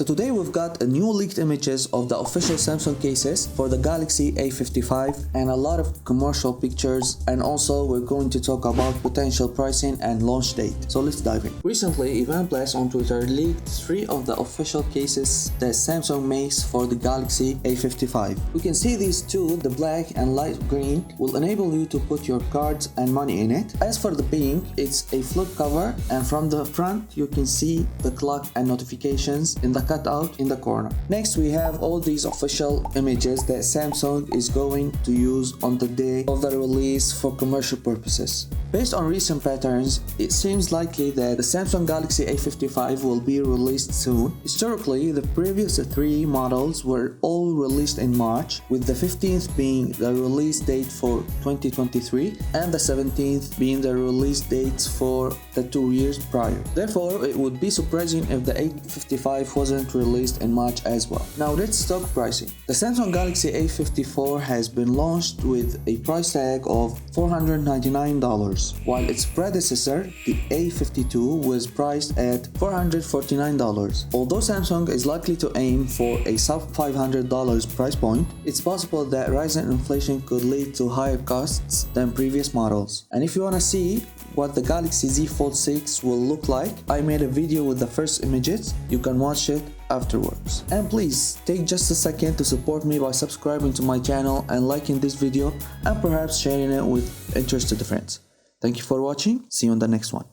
So today we've got a new leaked images of the official Samsung cases for the Galaxy A55 and a lot of commercial pictures, and also we're going to talk about potential pricing and launch date. So let's dive in. Recently, Ivan Bless on Twitter leaked 3 of the official cases that Samsung makes for the Galaxy A55. We can see these two, the black and light green, will enable you to put your cards and money in it. As for the pink, it's a flip cover, and from the front you can see the clock and notifications in the cutout in the corner. Next, we have all these official images that Samsung is going to use on the day of the release for commercial purposes. Based on recent patterns, it seems likely that the Samsung Galaxy A55 will be released soon. Historically, the previous 3 models were all released in March, with the 15th being the release date for 2023 and the 17th being the release dates for the 2 years prior. Therefore, it would be surprising if the A55 wasn't released in March as well. Now let's talk pricing. The Samsung Galaxy A54 has been launched with a price tag of $499, while its predecessor, the A52, was priced at $449. Although Samsung is likely to aim for a sub $500 price point, it's possible that rising inflation could lead to higher costs than previous models. And if you want to see what the Galaxy Z Fold 6 will look like, I made a video with the first images. You can watch it afterwards. And please take just a second to support me by subscribing to my channel and liking this video, and perhaps sharing it with interested friends. Thank you for watching. See you on the next one.